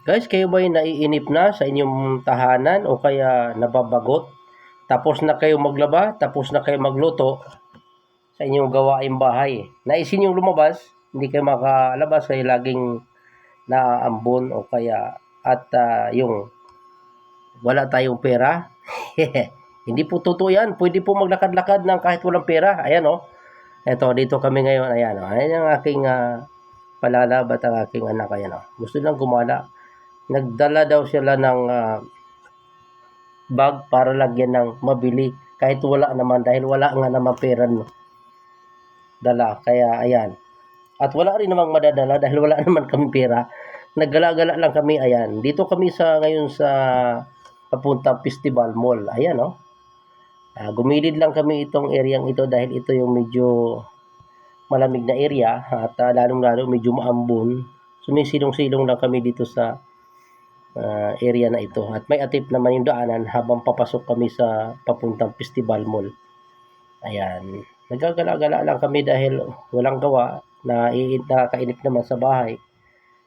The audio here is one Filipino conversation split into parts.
Guys, kayo ba'y naiinip na sa inyong tahanan o kaya nababagot? Tapos na kayo maglaba, tapos na kayo magluto sa inyong gawaing bahay. Naisin yung lumabas, hindi kayo makalabas kaya laging naaambon o kaya at yung wala tayong pera. Hindi po totoo yan. Pwede po maglakad-lakad ng kahit walang pera. Ayan o. Eto, dito kami ngayon. Ayan o. Ayan ang aking palalab at ang aking anak. Ayan o. Gusto lang gumala. Nagdala daw sila ng bag para lagyan ng mabili. Kahit wala naman dahil wala nga naman pera no, dala. Kaya ayan. At wala rin namang madadala dahil wala naman kami pera. Naggala-gala lang kami. Ayan. Dito kami ngayon sa papuntang Festival Mall. Ayan o. Gumilid lang kami itong area ito dahil ito yung medyo malamig na area at lalong-lalo medyo maambon. Sumisilong-silong lang kami dito sa area na ito at may atip naman yung daanan habang papasok kami sa papuntang Festival Mall. Ayan. Nagagala-gala lang kami dahil walang gawa, nakakainip naman sa bahay.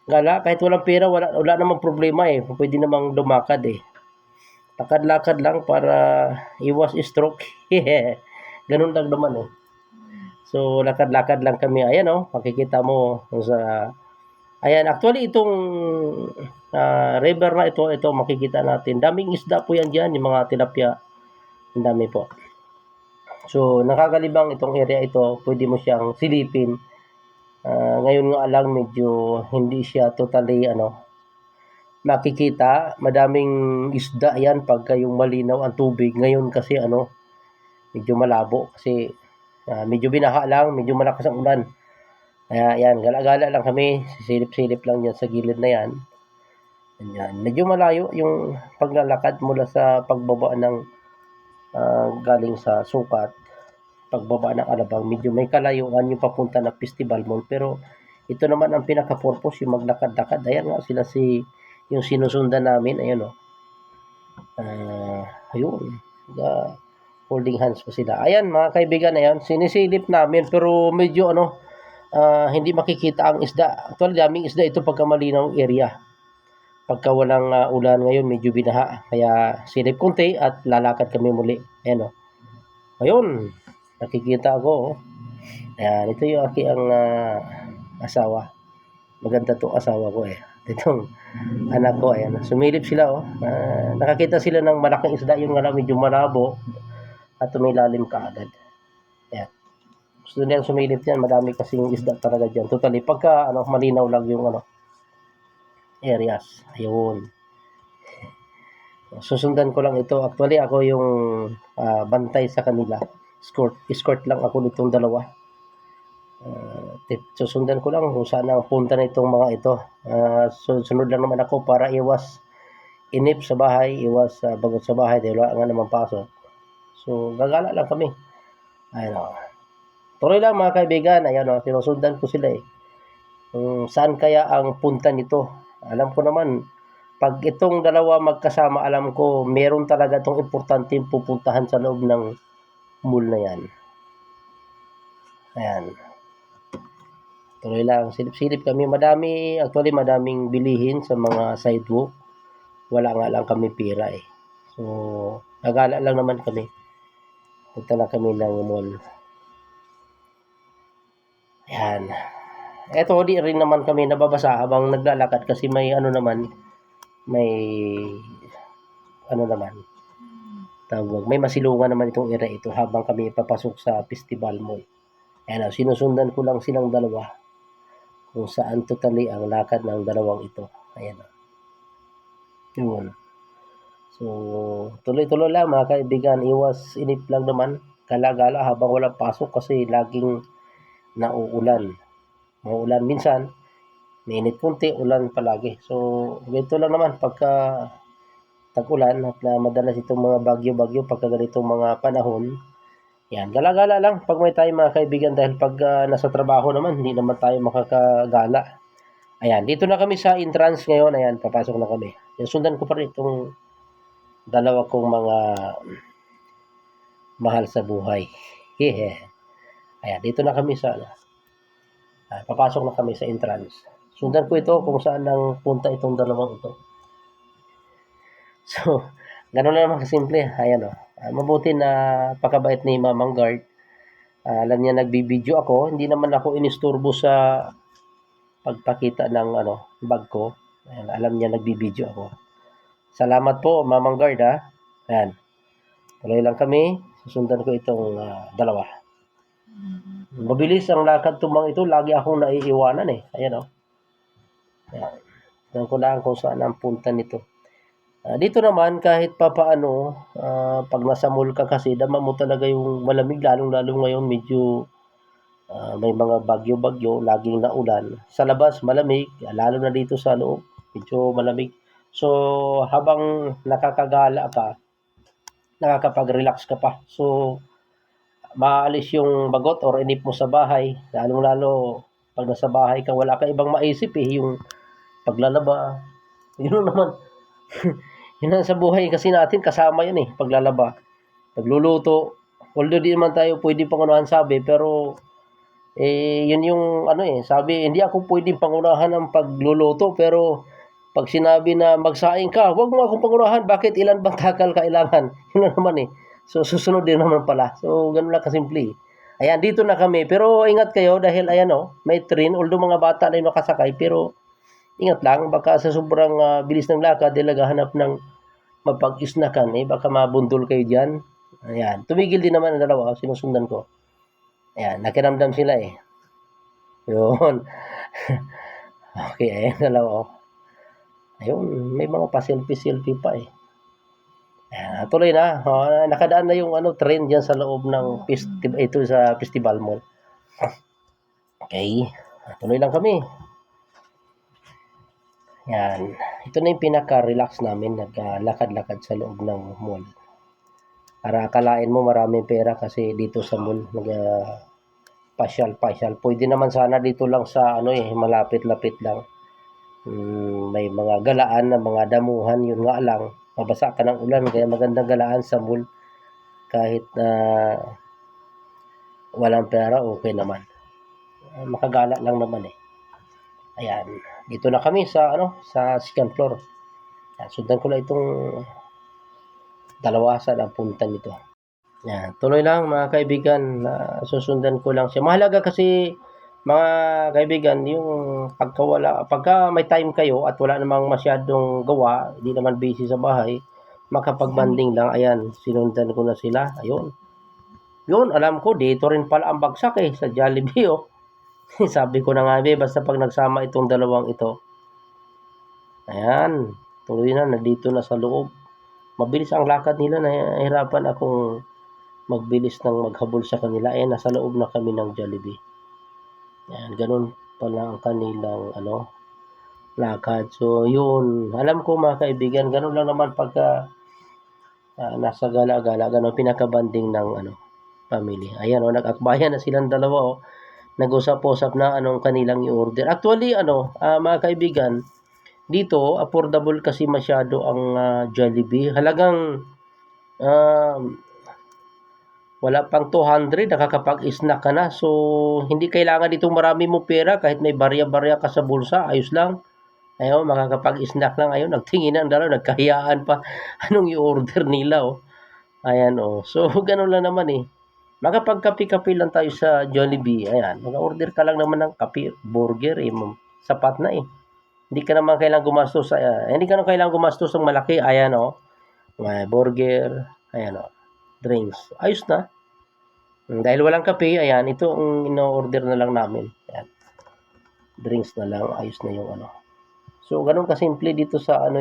Gala, kahit walang pera, wala namang problema eh. Pwede namang lumakad eh. Lakad-lakad lang para iwas stroke. Ganun lang naman eh. So, lakad-lakad lang kami. Ayan oh, makikita mo sa... Ayan, actually itong river na ito makikita natin. Daming isda po yan dyan, yung mga tilapia. Ang dami po. So, nakakalibang itong area ito. Pwede mo siyang silipin. Ngayon nga lang medyo hindi siya totally makikita. Madaming isda yan pagka yung malinaw ang tubig. Ngayon kasi medyo malabo kasi medyo binaha lang, medyo malakas ang ulan. Kaya yan, gala-gala lang kami, silip-silip lang yan sa gilid na yan. Yan. Medyo malayo yung paglalakad mula sa pagbaba ng galing sa Sukat, pagbaba ng Alabang. Medyo may kalayuan yung papunta ng Festival Mall. Pero ito naman ang pinaka-purpose, yung maglakad-lakad. Ayan nga sila yung sinusundan namin. Ayan o. Ayun. Holding hands pa sila. Ayan mga kaibigan, ayan. Sinisilip namin pero medyo hindi makikita ang isda. Actually, daming isda ito pagka malinaw area. Pagka walang ulan ngayon, medyo binaha. Kaya silip konti at lalakad kami muli. Ayan o. Ayun. Nakikita ako. Ayan. Ito yung aking asawa. Maganda to asawa ko eh. Itong anak ko. Ayan. Sumilip sila oh. Nakakita sila ng malaking isda. Yung medyo malabo. At tumilalim ka agad. Ayan. Gusto nilang sumilip yan. Madami kasing isda talaga dyan. Totally. Pagka malinaw lang yung areas. Ayun. Susundan ko lang ito. Actually, ako yung bantay sa kanila. Escort lang ako nitong dalawa. Susundan ko lang kung saan ang punta na itong mga ito. Sunod lang naman ako para iwas inip sa bahay, iwas bagot sa bahay dahil wala nga naman pasok. So, gagala lang kami. Ayun. Tuloy lang mga kaibigan. Ayan sinusundan ko sila eh. Saan kaya ang punta nito? Alam ko naman, pag itong dalawa magkasama, alam ko, meron talaga itong importanteng pupuntahan sa loob ng mall na yan. Ayan. Tuloy lang, silip-silip kami. Actually madaming bilihin sa mga sidewalk. Wala nga lang kami pera eh. So, nagala lang naman kami. Punta na kami ng mall. Ayan. Eto, di rin naman kami nababasa habang naglalakad kasi may may masilungan naman itong area ito habang kami papasok sa Festival Mall. Ayan, sinusundan ko lang silang dalawa kung saan totally ang lakad ng dalawang ito. Ayan. Yun. So, tuloy-tuloy lang mga kaibigan, iwas inip lang naman, gala-gala habang walang pasok kasi laging nauulan. Mauulan minsan, mainit konti, ulan palagi. So, ganito lang naman pagka tag-ulan at madalas itong mga bagyo-bagyo pagka ganitong mga panahon. Yan, gala-gala lang pag may tayo mga kaibigan dahil pag nasa trabaho naman, hindi naman tayo makakagala. Ayan, dito na kami sa entrance ngayon. Ayan, papasok na kami. Sundan ko pa rin itong dalawa kong mga mahal sa buhay. Ayan, dito na kami sa papasok na kami sa entrance. Sundan ko ito kung saan ang punta itong dalawang ito. So, gano'n lang naman kasimple. Ayan o. Mabuti na pakabait ni Mamang Guard. Alam niya nagbibideo ako. Hindi naman ako inisturbo sa pagpakita ng bag ko. Ayan, alam niya nagbibideo ako. Salamat po, Mamang Guard ha. Ayan. Tuloy lang kami. Susundan ko itong dalawa. Mabilis ang lakad tumang ito. Lagi akong naiiwanan eh. Ayan o. Ayan. Tignan ko lang kung saan ang punta nito. Dito naman kahit papaano, pag nasa mall ka kasi dama mo talaga yung malamig, lalong-lalo ngayon medyo may mga bagyo-bagyo, laging naulan. Sa labas malamig, lalo na dito sa loob, medyo malamig. So habang nakakagala ka, nakakapag-relax ka pa. So maalis yung bagot or inip mo sa bahay, lalong-lalo pag nasa bahay ka, wala ka ibang maisip eh, yung paglalaba. Yun naman. Yun ang sa buhay kasi natin, kasama yan eh, paglalaba, pagluluto. Although di naman tayo pwede pangunahan sabi, pero yun yung sabi, hindi ako pwedeng pangunahan ng pagluluto, pero pag sinabi na magsaing ka, wag mo akong pangunahan, bakit ilan bang takal kailangan? Yun na naman eh. So susunod din naman pala. So ganun lang kasimple. Ayan, dito na kami. Pero ingat kayo dahil ayan may train, although mga bata na yung nakasakay, pero ingat lang, baka sa sobrang bilis ng lakad, naghahanap ng mapag-isnakan, baka mabundol kayo dyan. Ayan, tumigil din naman ang dalawa, sinusundan ko. Ayan, nakiramdam sila eh. Yun. Okay, ayan, dalawa. Ayun, may mga pa-selfie-selfie pa eh. Ayan, tuloy na. Nakadaan na yung train dyan sa loob ng ito sa Festival Mall. Okay, tuloy lang kami. Yan. Ito na yung pinaka-relax namin. Naglakad-lakad sa loob ng mall. Para akalain mo maraming pera kasi dito sa mall pasyal-pasyal. Pwede naman sana dito lang sa malapit-lapit lang. May mga galaan na mga damuhan. Yun nga lang. Mabasa ka ng ulan. Kaya magandang galaan sa mall. Kahit walang pera, okay naman. Makagala lang naman eh. Ayan, dito na kami sa second floor. Sundan ko na itong dalawa sa punta nito. Ayan, tuloy lang mga kaibigan, susundan ko lang siya. Mahalaga kasi mga kaibigan, yung pagka may time kayo at wala namang masyadong gawa, hindi naman busy sa bahay, makapag-banding lang. Ayan, sinundan ko na sila. Ayun. Yun, alam ko, dito rin pala ang bagsak sa Jollibee Sabi ko na nga basta pag nagsama itong dalawang ito. Ayan, tuloy na, nandito na sa loob. Mabilis ang lakad nila, nahihirapan akong magbilis ng maghabol sa kanila. Ayan, nasa loob na kami ng Jollibee. Ayan, ganun pala ang kanilang lakad. So, yun, alam ko mga kaibigan, ganun lang naman pagka nasa gala-gala, ganun pinakabanding ng family. Ayan, nag-akbayan na silang dalawa nag-usap-usap na anong kanilang i-order. Actually, mga kaibigan, dito, affordable kasi masyado ang Jollibee. Halagang wala pang 200, nakakapag-snack ka na. So, hindi kailangan dito marami mo pera kahit may barya-barya ka sa bulsa. Ayos lang. Ayun, makakapag-snack lang. Ayun, nagtingin ang dalaw, nagkahiyaan pa. Anong i-order nila, Ayan, So, ganun lang naman makapagkape-kape lang tayo sa Jollibee. Ayan, mag-order ka lang naman ng kape, burger, sapat na Hindi ka naman kailangang gumastos hindi ka naman kailangang gumastos ng malaki. Ayan, may burger, ayan, drinks. Ayos na. Dahil walang kape, ayan, ito ang ino-order na lang namin. Ayan. Drinks na lang, ayos na yung So, ganun kasimple dito sa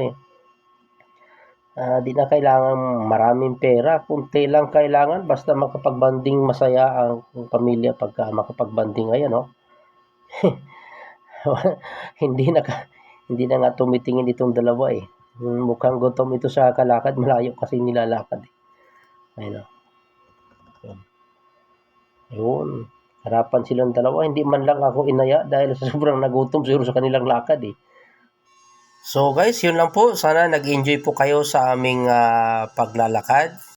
di na kailangan maraming pera, kunti lang kailangan basta makapagbanding masaya ang pamilya pagka makapagbanding ngayon, hindi na nga tumitingin itong dalawa mukhang gutom ito sa kalakad, malayo kasi nilalakad ayun yun, harapan silang dalawa, hindi man lang ako inaya dahil sobrang nagutom siguro sa kanilang lakad So guys, yun lang po. Sana nag-enjoy po kayo sa aming paglalakad.